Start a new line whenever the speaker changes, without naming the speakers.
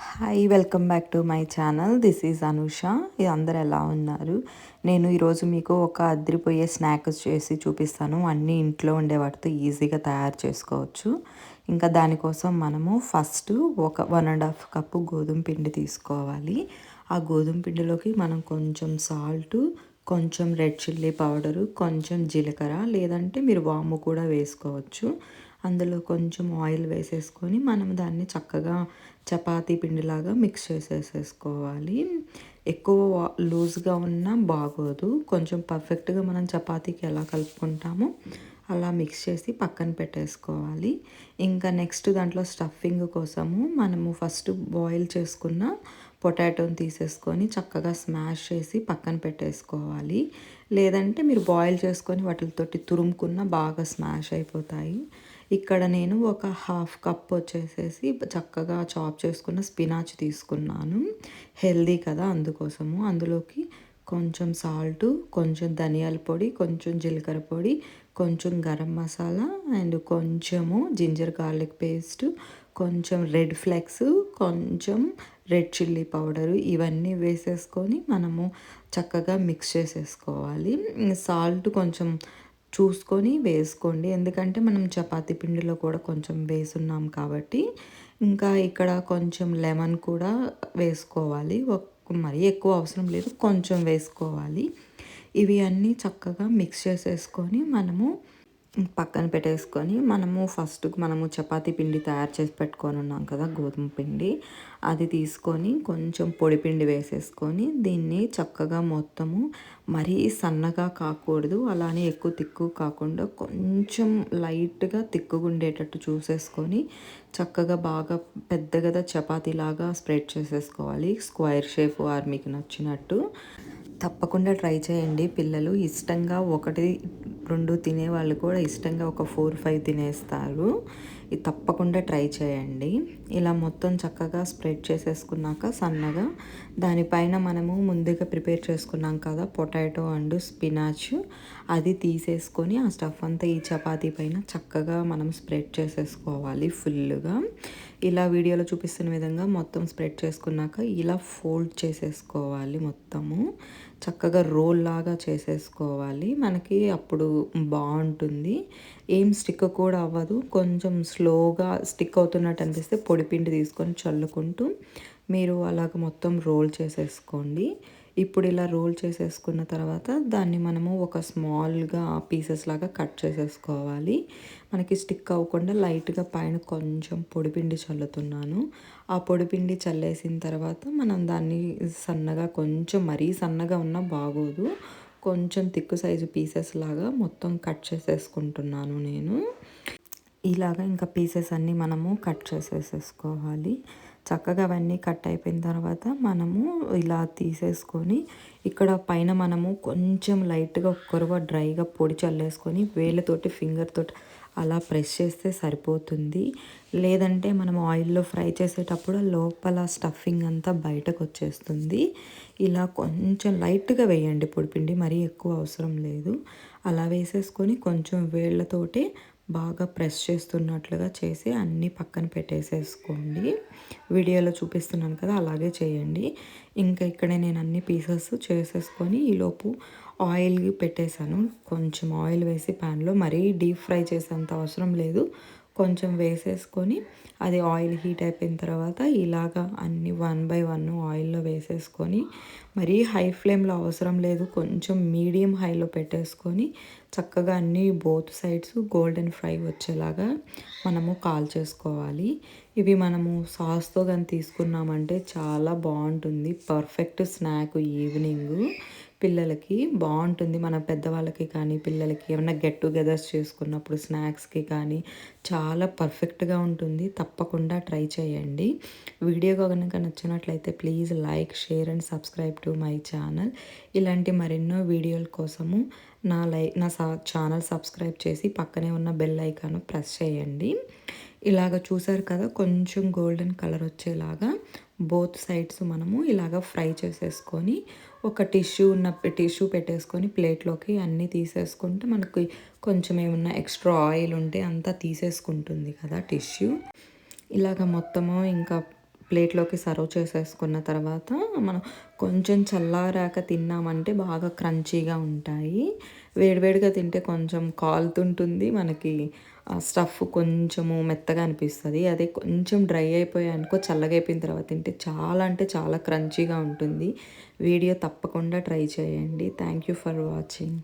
Hi welcome back to my channel. This is Anusha. ఇది అందరు ఎలా ఉన్నారు? నేను ఈరోజు మీకు ఒక అదిరిపోయే స్నాక్ చేసి చూపిస్తాను. అన్నీ ఇంట్లో ఉండే వాటితో ఈజీగా తయారు చేసుకోవచ్చు. ఇంకా దానికోసం మనము ఫస్ట్ ఒక 1.5 కప్పు గోధుమ పిండి తీసుకోవాలి. ఆ గోధుమ పిండిలోకి మనం కొంచెం సాల్ట్, కొంచెం రెడ్ చిల్లీ పౌడరు, కొంచెం జీలకర్ర, లేదంటే మీరు వాము కూడా వేసుకోవచ్చు. అందులో కొంచెం ఆయిల్ వేసేసుకొని మనం దాన్ని చక్కగా చపాతీ పిండిలాగా మిక్స్ చేసేసుకోవాలి. ఎక్కువ లూజ్గా ఉన్నా బాగోదు. కొంచెం పర్ఫెక్ట్గా మనం చపాతీకి ఎలా కలుపుకుంటామో అలా మిక్స్ చేసి పక్కన పెట్టేసుకోవాలి. ఇంకా నెక్స్ట్ దాంట్లో స్టఫింగ్ కోసము మనము ఫస్ట్ బాయిల్ చేసుకున్న పొటాటోని తీసేసుకొని చక్కగా స్మాష్ చేసి పక్కన పెట్టేసుకోవాలి. లేదంటే మీరు బాయిల్ చేసుకొని వాటితోటి తురుముకున్న బాగా స్మాష్ అయిపోతాయి. ఇక్కడ నేను ఒక 1/2 కప్ వచ్చేసేసి చక్కగా చాప్ చేసుకున్న స్పినాచ్ తీసుకున్నాను. హెల్దీ కదా అందుకోసము. అందులోకి కొంచెం సాల్టు, కొంచెం ధనియాల పొడి, కొంచెం జీలకర్ర పొడి, కొంచెం గరం మసాలా అండ్ కొంచెము జింజర్ గార్లిక్ పేస్ట్, కొంచెం రెడ్ ఫ్లెక్స్, కొంచెం రెడ్ చిల్లీ పౌడరు ఇవన్నీ వేసేసుకొని మనము చక్కగా మిక్స్ చేసేసుకోవాలి. సాల్ట్ కొంచెం చూసుకొని వేసుకోండి, ఎందుకంటే మనం చపాతీ పిండిలో కూడా కొంచెం వేసున్నాం కాబట్టి. ఇంకా ఇక్కడ కొంచెం లెమన్ కూడా వేసుకోవాలి. మరీ ఎక్కువ అవసరం లేదు, కొంచెం వేసుకోవాలి. ఇవి అన్నీ చక్కగా మిక్స్ చేసేసుకొని మనము పక్కన పెట్టేసుకొని మనము చపాతీ పిండి తయారు చేసి పెట్టుకొని ఉన్నాం కదా గోధుమ పిండి, అది తీసుకొని కొంచెం పొడి పిండి వేసేసుకొని దీన్ని చక్కగా మొత్తము మరీ సన్నగా కాకూడదు, అలానే ఎక్కువ తిక్కు కాకుండా కొంచెం లైట్గా తిక్కుగా ఉండేటట్టు చూసేసుకొని చక్కగా బాగా పెద్దగా చపాతీలాగా స్ప్రెడ్ చేసేసుకోవాలి. స్క్వేర్ షేప్ ఆర్ మీకు నచ్చినట్టు. తప్పకుండా ట్రై చేయండి. పిల్లలు ఇష్టంగా 1, 2 తినేవాళ్ళు కూడా ఇష్టంగా ఒక 4, 5 తినేస్తారు. ఇది తప్పకుండా ట్రై చేయండి. ఇలా మొత్తం చక్కగా స్ప్రెడ్ చేసేసుకున్నాక సన్నగా దానిపైన మనము ముందుగా ప్రిపేర్ చేసుకున్నాం కదా పొటాటో అండ్ స్పినాచ్, అది తీసేసుకొని ఆ స్టఫ్ అంతా ఈ చపాతీ పైన చక్కగా మనం స్ప్రెడ్ చేసేసుకోవాలి ఫుల్గా. ఇలా వీడియోలో చూపిస్తున్న విధంగా మొత్తం స్ప్రెడ్ చేసుకున్నాక ఇలా ఫోల్డ్ చేసేసుకోవాలి. మొత్తము చక్కగా రోల్ లాగా చేసేసుకోవాలి. మనకి అప్పుడు బాగుంటుంది, ఏం స్టిక్ కూడా అవ్వదు. కొంచెం స్లోగా స్టిక్ అవుతున్నట్టు అనిపిస్తే పొడిపిండి తీసుకొని చల్లుకుంటూ మీరు అలాగ మొత్తం రోల్ చేసేసుకోండి. ఇప్పుడు ఇలా రోల్ చేసేసుకున్న తర్వాత దాన్ని మనము ఒక స్మాల్గా పీసెస్ లాగా కట్ చేసేసుకోవాలి. మనకి స్టిక్ అవ్వకుండా లైట్గా పైన కొంచెం పొడిపిండి చల్లుతున్నాను. ఆ పొడిపిండి చల్లేసిన తర్వాత మనం దాన్ని సన్నగా, కొంచెం మరీ సన్నగా ఉన్నా బాగోదు, కొంచెం తిక్కు సైజు పీసెస్ లాగా మొత్తం కట్ చేసేసుకుంటున్నాను నేను. ఇలాగా ఇంకా పీసెస్ అన్నీ మనము కట్ చేసేసుకోవాలి. చక్కగా అవన్నీ కట్ అయిపోయిన తర్వాత మనము ఇలా తీసేసుకొని ఇక్కడ పైన మనము కొంచెం లైట్గా కొరవ డ్రైగా పొడి చల్లేసుకొని వేళ్ళతోటి ఫింగర్ తోటి అలా ప్రెస్ చేస్తే సరిపోతుంది. లేదంటే మనం ఆయిల్లో ఫ్రై చేసేటప్పుడు లోపల స్టఫింగ్ అంతా బయటకు వచ్చేస్తుంది. ఇలా కొంచెం లైట్గా వేయండి పొడిపిండి, మరీ ఎక్కువ అవసరం లేదు. అలా వేసేసుకొని కొంచెం వేళ్ళతోటి బాగా ప్రెస్ చేస్తున్నట్లుగా చేసి అన్నీ పక్కన పెట్టేసేసుకోండి. వీడియోలో చూపిస్తున్నాను కదా అలాగే చేయండి. ఇంకా ఇక్కడ నేను అన్ని పీసెస్ చేసేసుకొని ఈలోపు ఆయిల్ పెట్టేశాను. కొంచెం ఆయిల్ వేసి ప్యాన్లో, మరీ డీప్ ఫ్రై చేసేంత అవసరం లేదు, కొంచెం వేసేసుకొని అది ఆయిల్ హీట్ అయిపోయిన తర్వాత ఇలాగా అన్ని 1 బై 1 ఆయిల్లో వేసేసుకొని, మరీ హై ఫ్లేమ్లో అవసరం లేదు, కొంచెం మీడియం హైలో పెట్టేసుకొని చక్కగా అన్నీ బోత్ సైడ్స్ గోల్డెన్ ఫ్రై వచ్చేలాగా మనము కాల్చేసుకోవాలి. ఇవి మనము సాస్తో కానీ తీసుకున్నామంటే చాలా బాగుంటుంది. పర్ఫెక్ట్ స్నాక్ ఈవినింగ్ పిల్లలకి బాగుంటుంది. మన పెద్దవాళ్ళకి కానీ పిల్లలకి ఏమైనా గెట్ టుగెదర్స్ చేసుకున్నప్పుడు స్నాక్స్కి కానీ చాలా పర్ఫెక్ట్గా ఉంటుంది. తప్పకుండా ట్రై చేయండి. వీడియో కనుక నచ్చినట్లయితే please like, share and subscribe to my channel. ఇలాంటి మరెన్నో వీడియోల కోసము నా ఛానల్ సబ్స్క్రైబ్ చేసి పక్కనే ఉన్న బెల్ ఐకాన్ ప్రెస్ చేయండి. ఇలాగ చూసారు కదా, కొంచెం గోల్డెన్ కలర్ వచ్చేలాగా బోత్ సైడ్స్ మనము ఇలాగ ఫ్రై చేసేసుకొని ఒక టిష్యూ పెట్టేసుకొని ప్లేట్లోకి అన్నీ తీసేసుకుంటే మనకి కొంచెం ఏమన్నా ఎక్స్ట్రా ఆయిల్ ఉంటే అంతా తీసేసుకుంటుంది కదా టిష్యూ. ఇలాగ మొత్తము ఇంకా ప్లేట్లోకి సర్వ్ చేసేసుకున్న తర్వాత మనం కొంచెం చల్లారాక తిన్నామంటే బాగా క్రంచీగా ఉంటాయి. వేడివేడిగా తింటే కొంచెం కాలుతుంటుంది. మనకి స్టఫ్ కొంచెము మెత్తగా అనిపిస్తది. అదే కొంచెం డ్రై అయిపోయాయనుకో చల్లగా అయిపోయిన తర్వాత తింటే చాలా అంటే చాలా క్రంచీగా ఉంటుంది. వీడియో తప్పకుండా ట్రై చేయండి. Thank you for watching.